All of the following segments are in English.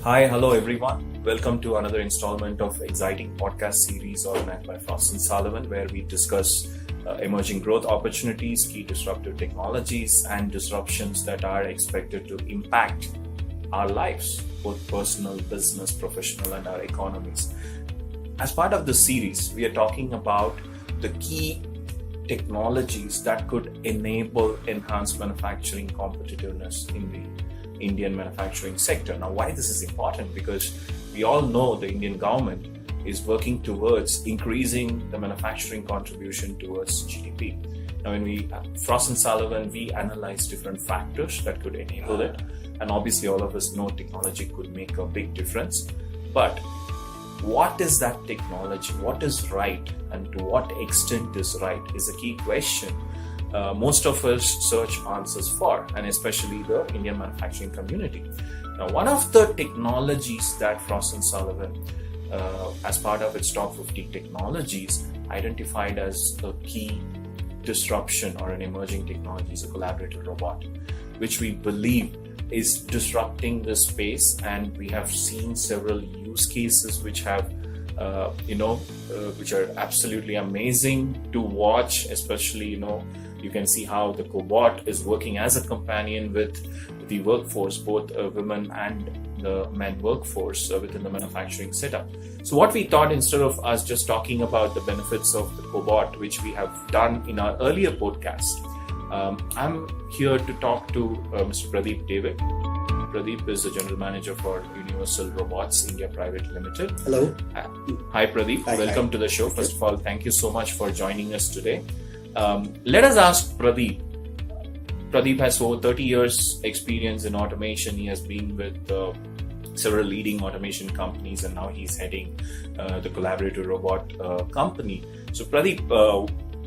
Hi, hello everyone. Welcome to another installment of exciting podcast series organized by Frost & Sullivan, where we discuss emerging growth opportunities, key disruptive technologies, and disruptions that are expected to impact our lives, both personal, business, professional, and our economies. As part of this series, we are talking about the key technologies that could enable enhanced manufacturing competitiveness in the Indian manufacturing sector. Now, why this is important? Because we all know the Indian government is working towards increasing the manufacturing contribution towards GDP. Now, when we, Frost & Sullivan, we analyze different factors that could enable it. And obviously, all of us know technology could make a big difference. But what is that technology? What is right? And to what extent is right is a key question most of us search answers for, and especially the Indian manufacturing community. Now, one of the technologies that Frost & Sullivan, as part of its top 50 technologies, identified as a key disruption or an emerging technology is a collaborative robot, which we believe is disrupting the space, and we have seen several use cases which have which are absolutely amazing to watch, especially you can see how the cobot is working as a companion with the workforce, both women and the men workforce within the manufacturing setup. So what we thought, instead of us just talking about the benefits of the cobot, which we have done in our earlier podcast, I'm here to talk to Mr. Pradeep David. Pradeep is the General Manager for Universal Robots India Private Limited. Hello. Hi Pradeep, welcome to the show. Thank you. First of all, thank you so much for joining us today. Let us ask Pradeep. Pradeep has over 30 years experience in automation. He has been with several leading automation companies, and now he's heading the collaborative robot company. So Pradeep,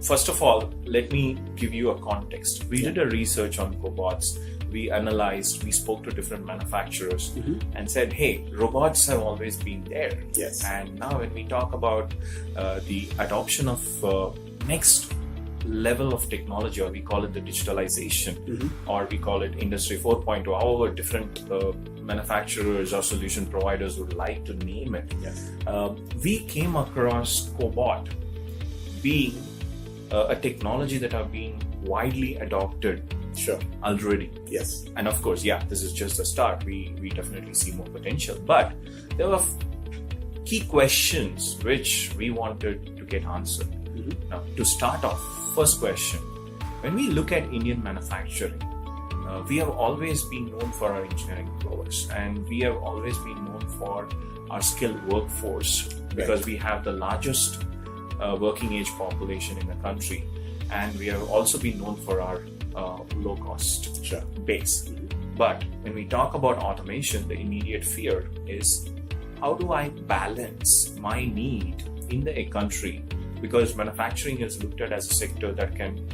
first of all, let me give you a context. We did a research on cobots. We analyzed, we spoke to different manufacturers and said, hey, robots have always been there. Yes. And now when we talk about the adoption of next level of technology, or we call it the digitalization, or we call it Industry 4.0, however different manufacturers or solution providers would like to name it. Yes. We came across cobot being a technology that have been widely adopted already. Yes. And of course, this is just a start. We definitely see more potential. But there were key questions which we wanted to get answered. Now, to start off, first question. When we look at Indian manufacturing, we have always been known for our engineering prowess, and we have always been known for our skilled workforce, because we have the largest working age population in the country, and we have also been known for our low cost base. But when we talk about automation, the immediate fear is, how do I balance my need in the country? Because manufacturing is looked at as a sector that can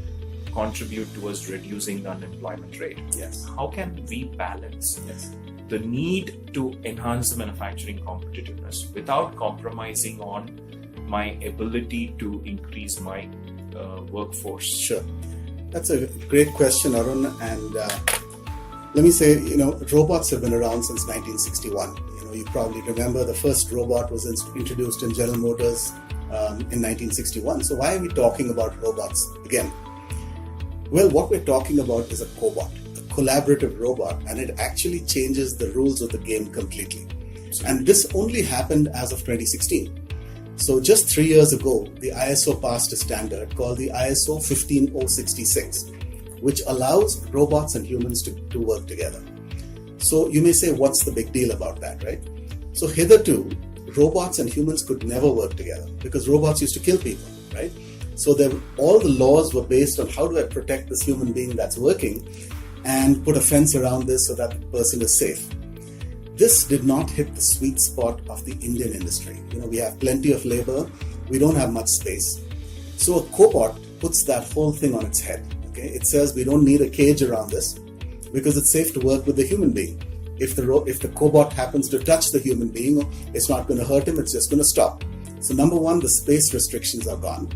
contribute towards reducing the unemployment rate. Yes. How can we balance Yes. the need to enhance the manufacturing competitiveness without compromising on my ability to increase my workforce? Sure. That's a great question, Arun. And let me say, robots have been around since 1961. You probably remember the first robot was introduced in General Motors in 1961. So why are we talking about robots again? Well, what we're talking about is a cobot, a collaborative robot, and it actually changes the rules of the game completely. And this only happened as of 2016. So just 3 years ago, the ISO passed a standard called the ISO 15066, which allows robots and humans to work together. So you may say, what's the big deal about that, right? So hitherto, robots and humans could never work together because robots used to kill people, right? So all the laws were based on, how do I protect this human being that's working and put a fence around this so that the person is safe. This did not hit the sweet spot of the Indian industry. We have plenty of labor. We don't have much space. So a cobot puts that whole thing on its head. Okay, it says we don't need a cage around this because it's safe to work with the human being. If the cobot happens to touch the human being, it's not going to hurt him. It's just going to stop. So number one, the space restrictions are gone.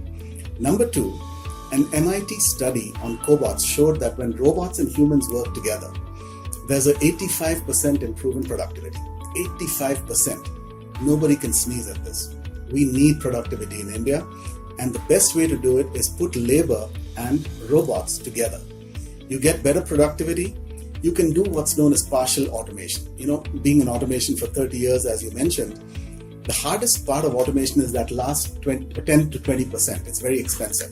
Number two, an MIT study on cobots showed that when robots and humans work together, there's an 85% improvement in productivity. 85%. Nobody can sneeze at this. We need productivity in India, and the best way to do it is put labor and robots together. You get better productivity. You can do what's known as partial automation. Being in automation for 30 years, as you mentioned, the hardest part of automation is that last 10 to 20%. It's very expensive.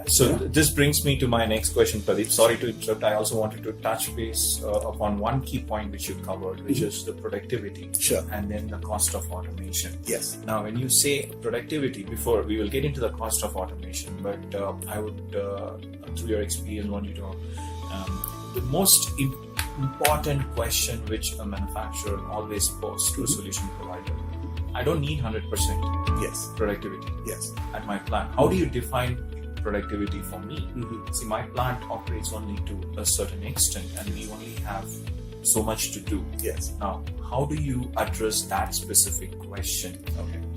So this brings me to my next question, Pradeep. Sorry to interrupt. I also wanted to touch base upon one key point which you covered, which is the productivity. Sure. And then the cost of automation. Yes. Now, when you say productivity, before we will get into the cost of automation, but I would, through your experience, want you to know the most important question which a manufacturer always poses to a solution provider. I don't need 100% productivity at my plant. How do you define productivity for me? See, my plant operates only to a certain extent and we only have so much to do. Now, how do you address that specific question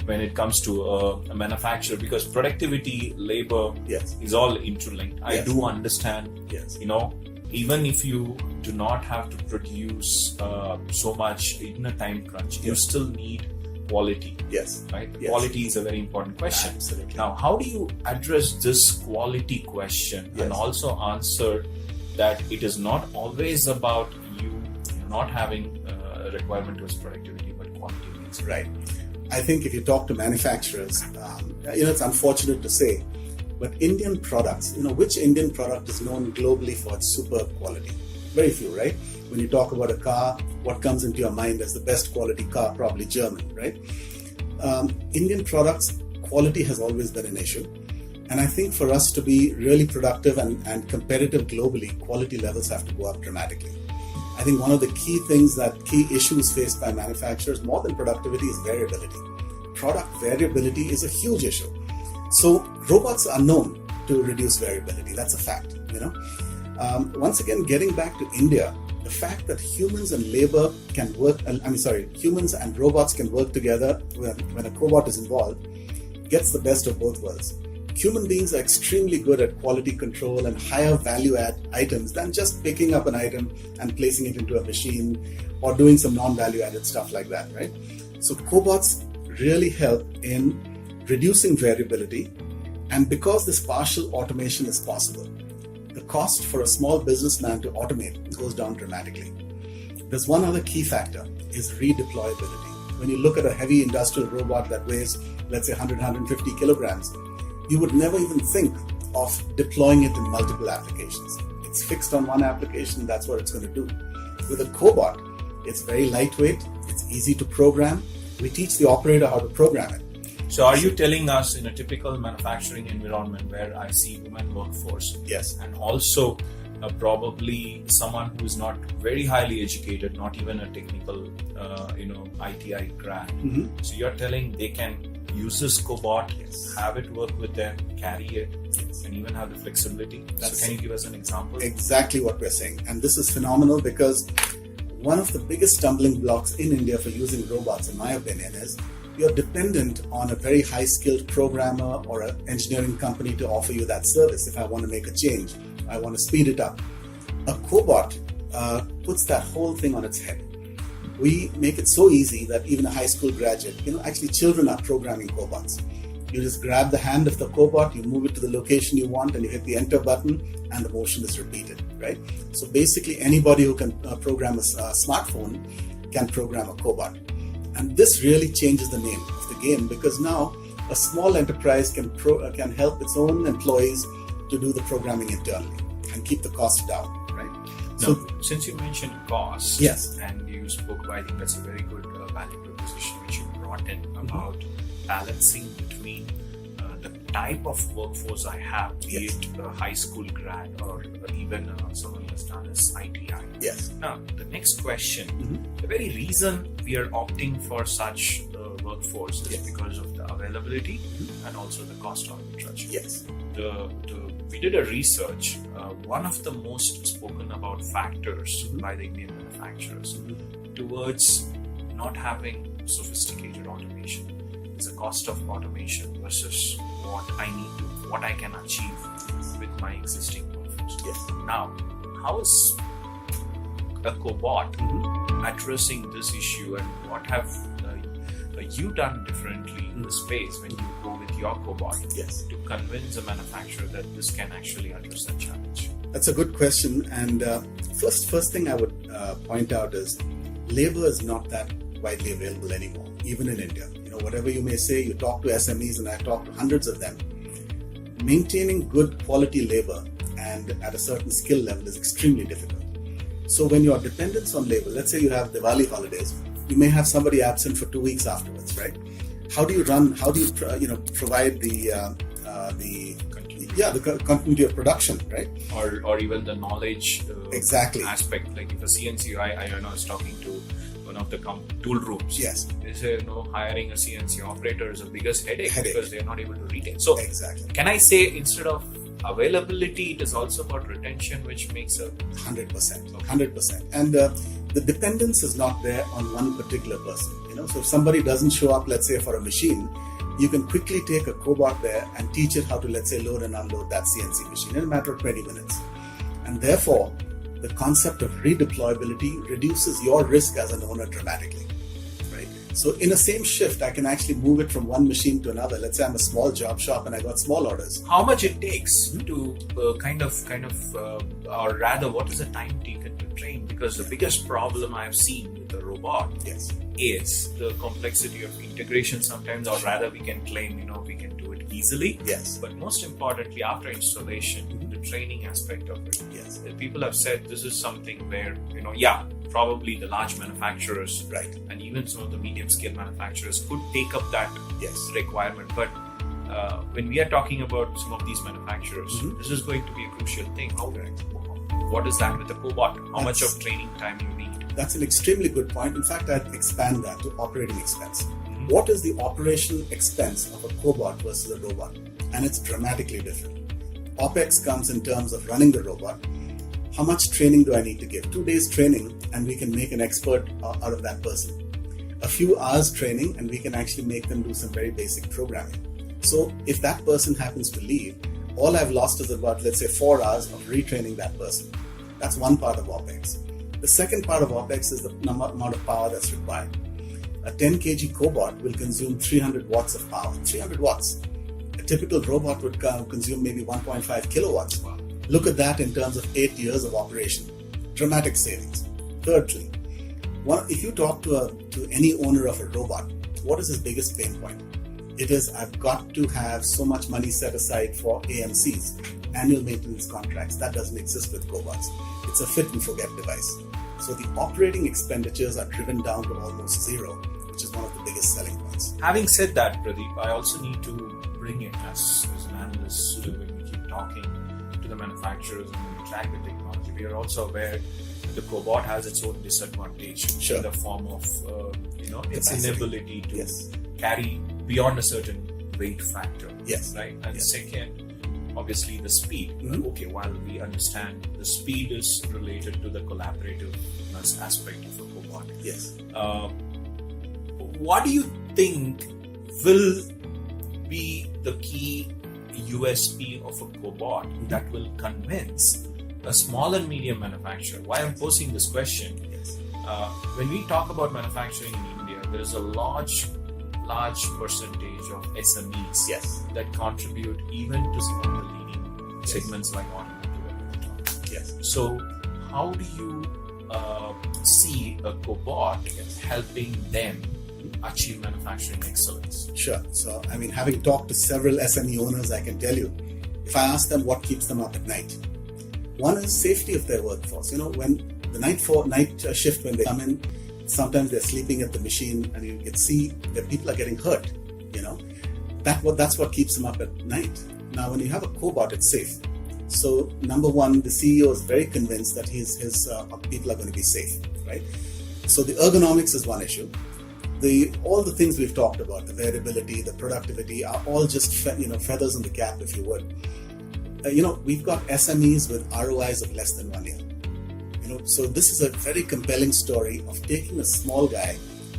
when it comes to a manufacturer? Because productivity, labor is all interlinked. I do understand, even if you do not have to produce so much in a time crunch, you still need quality. Right? Quality is a very important question. Absolutely. Now, how do you address this quality question and also answer that it is not always about you not having a requirement towards productivity, but quality needs? Right. I think if you talk to manufacturers, it's unfortunate to say, but Indian products, which Indian product is known globally for its superb quality? Very few, right? When you talk about a car, what comes into your mind as the best quality car? Probably German, right? Indian products, quality has always been an issue. And I think for us to be really productive and competitive globally, quality levels have to go up dramatically. I think one of the key issues faced by manufacturers, more than productivity, is variability. Product variability is a huge issue. So robots are known to reduce variability. That's a fact, Once again, getting back to India, the fact that humans and robots can work together when a cobot is involved gets the best of both worlds. Human beings are extremely good at quality control and higher value add items than just picking up an item and placing it into a machine or doing some non-value added stuff like that, right? So cobots really help in reducing variability, and because this partial automation is possible, the cost for a small businessman to automate goes down dramatically. There's one other key factor, is redeployability. When you look at a heavy industrial robot that weighs, let's say 100, 150 kilograms, you would never even think of deploying it in multiple applications. It's fixed on one application, that's what it's going to do. With a cobot, it's very lightweight, it's easy to program. We teach the operator how to program it. So are you telling us in a typical manufacturing environment where I see women workforce, and also probably someone who is not very highly educated, not even a technical, ITI grad. So you're telling they can use this cobot, have it work with them, carry it, and even have the flexibility. So can you give us an example? Exactly what we're saying. And this is phenomenal because one of the biggest stumbling blocks in India for using robots, in my opinion, is you're dependent on a very high-skilled programmer or an engineering company to offer you that service. If I want to make a change, I want to speed it up. A cobot puts that whole thing on its head. We make it so easy that even a high school graduate, actually children are programming cobots. You just grab the hand of the cobot, you move it to the location you want, and you hit the enter button, and the motion is repeated, right? So basically anybody who can program a smartphone can program a cobot. And this really changes the name of the game, because now a small enterprise can help its own employees to do the programming internally and keep the cost down, right? Now, so since you mentioned cost, and you spoke, I think that's a very good value proposition which you brought in about balancing between the type of workforce I have, be it a high school grad or even someone who has done as ITI. Now, the next question, the very reason we are opting for such workforce is because of the availability and also the cost arbitrage. We did a research. One of the most spoken about factors by the Indian manufacturers towards not having sophisticated automation is the cost of automation versus what I can achieve with my existing workforce. Now, how is a cobot addressing this issue, and what have you done differently in the space when you go with your cobot to convince a manufacturer that this can actually address that challenge? That's a good question. And first thing I would point out is labor is not that widely available anymore, even in India. Whatever you may say, you talk to SMEs, and I talk to hundreds of them. Maintaining good quality labor and at a certain skill level is extremely difficult. So when your dependence on labor, let's say you have Diwali holidays, you may have somebody absent for 2 weeks afterwards, right? How do you provide the continuity of production, right? Or even the knowledge aspect. Like if a CNC, I was talking to one of the tool rooms. Yes. They say, hiring a CNC operator is the biggest headache because they're not able to retain. So can I say, instead of availability, it is also about retention, which makes a 100%. And the dependence is not there on one particular person. So if somebody doesn't show up, let's say for a machine, you can quickly take a cobot there and teach it how to, let's say, load and unload that CNC machine in a matter of 20 minutes. And therefore, the concept of redeployability reduces your risk as an owner dramatically, right? So in a same shift, I can actually move it from one machine to another. Let's say I'm a small job shop and I got small orders. How much it takes to or rather, what is the time taken to train? Because the biggest problem I've seen with the robot is the complexity of integration sometimes, or rather we can claim, we can do it easily. Yes. But most importantly, after installation, the training aspect of it. Yes. People have said this is something where, probably the large manufacturers, and even some of the medium scale manufacturers could take up that requirement. But when we are talking about some of these manufacturers, this is going to be a crucial thing. What is that with the cobot? How much of training time you need? That's an extremely good point. In fact, I'd expand that to operating expense. What is the operational expense of a cobot versus a robot? And it's dramatically different. OPEX comes in terms of running the robot. How much training do I need to give? 2 days training and we can make an expert out of that person. A few hours training and we can actually make them do some very basic programming. So if that person happens to leave, all I've lost is about, let's say, 4 hours of retraining that person. That's one part of OPEX. The second part of OPEX is the amount of power that's required. A 10 kg cobot will consume 300 watts of power. 300 watts. A typical robot would consume maybe 1.5 kilowatts. Wow. Look at that in terms of 8 years of operation. Dramatic savings. Thirdly, if you talk to any owner of a robot, what is his biggest pain point? It is, I've got to have so much money set aside for AMCs, annual maintenance contracts. That doesn't exist with cobots. It's a fit and forget device. So the operating expenditures are driven down to almost zero, which is one of the biggest selling points. Having said that, Pradeep, I also need to bring it as an analyst when we keep talking to the manufacturers and when we track the technology. We are also aware that the cobot has its own disadvantage in the form of its inability to carry beyond a certain weight factor. Right? And second, obviously the speed. Okay, while we understand the speed is related to the collaborativeness aspect of a cobot. What do you think will be the key USP of a cobot that will convince a small and medium manufacturer? Why I'm posing this question, when we talk about manufacturing in India, there is a large percentage of SMEs that contribute even to some of the leading segments like automotive and electronics. So how do you see a cobot helping them achieve manufacturing excellence? Sure. So, having talked to several SME owners, I can tell you, if I ask them what keeps them up at night, one is safety of their workforce. When the night shift, when they come in, sometimes they're sleeping at the machine and you can see that people are getting hurt. That's what keeps them up at night. Now, when you have a cobot, it's safe. So, number one, the CEO is very convinced that his people are going to be safe, right? So, the ergonomics is one issue. All the things we've talked about, the variability, the productivity, are all just feathers in the cap, if you would. We've got SMEs with ROIs of less than 1 year. So this is a very compelling story of taking a small guy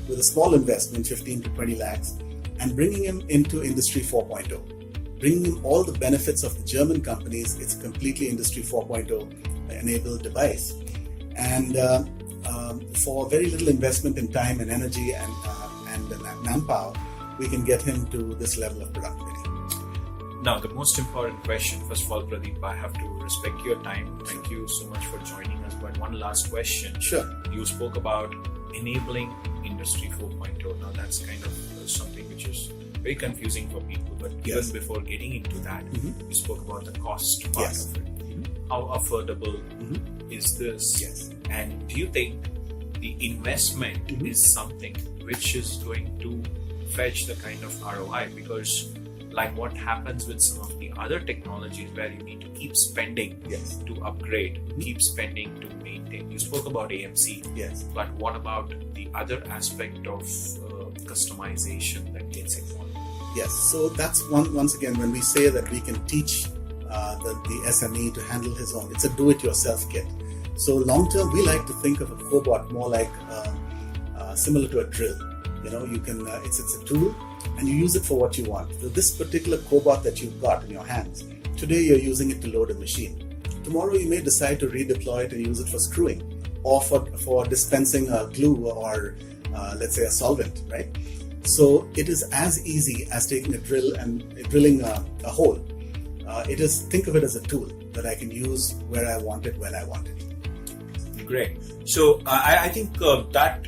with a small investment, 15 to 20 lakhs, and bringing him into Industry 4.0, bringing him all the benefits of the German companies. It's a completely Industry 4.0 enabled device. And for very little investment in time and energy and manpower, we can get him to this level of productivity. Now, the most important question, first of all, Pradeep, I have to respect your time. Thank you so much for joining us. But one last question. Sure. You spoke about enabling Industry 4.0. Now, that's kind of something which is very confusing for people. But even before getting into that, you spoke about the cost part of it. How affordable is this? Yes. And do you think the investment is something which is going to fetch the kind of ROI? Because like what happens with some of the other technologies where you need to keep spending to upgrade, keep spending to maintain. You spoke about AMC, but what about the other aspect of customization that gets involved? Yes, so that's once again when we say that we can teach the SME to handle his own, it's a do-it-yourself kit. So long term, we like to think of a cobot more like similar to a drill. You know, you can it's a tool, and you use it for what you want. So this particular cobot that you've got in your hands, today you're using it to load a machine. Tomorrow you may decide to redeploy it and use it for screwing, or for dispensing a glue or let's say a solvent, right? So it is as easy as taking a drill and drilling a hole. Think of it as a tool that I can use where I want it, when I want it. Great. So I think that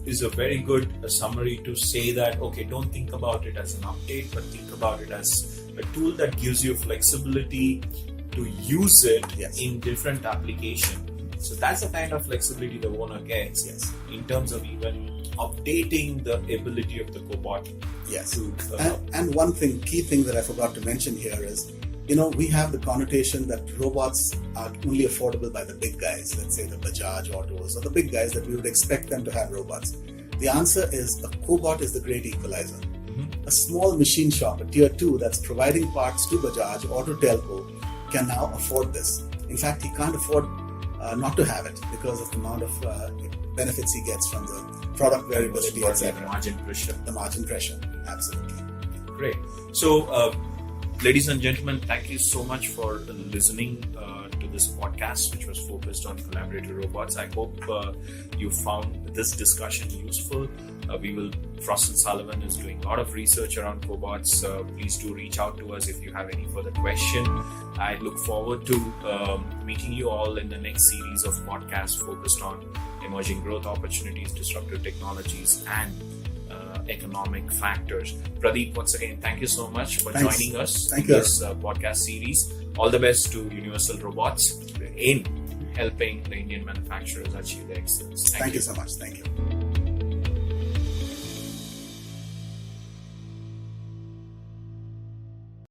is a very good summary to say that, okay, don't think about it as an update, but think about it as a tool that gives you flexibility to use it in different applications. So that's the kind of flexibility the owner gets in terms of even updating the ability of the cobot. Yes. And one key thing that I forgot to mention here is, you know, we have the connotation that robots are only affordable by the big guys, let's say the Bajaj Autos or the big guys that we would expect them to have robots. The answer is a cobot is the great equalizer. A small machine shop, a tier 2 that's providing parts to Bajaj or to Telco can now afford this. In fact, he can't afford not to have it because of the amount of benefits he gets from the product variability, etc. The margin pressure. The margin pressure, absolutely. Great. So, ladies and gentlemen, thank you so much for listening to this podcast, which was focused on collaborative robots. I hope you found this discussion useful. Frost & Sullivan is doing a lot of research around cobots. Please do reach out to us if you have any further question. I look forward to meeting you all in the next series of podcasts focused on emerging growth opportunities, disruptive technologies, and economic factors. Pradeep, once again, thank you so much for joining us in this podcast series. All the best to Universal Robots in helping the Indian manufacturers achieve their excellence. Thank you so much. Thank you.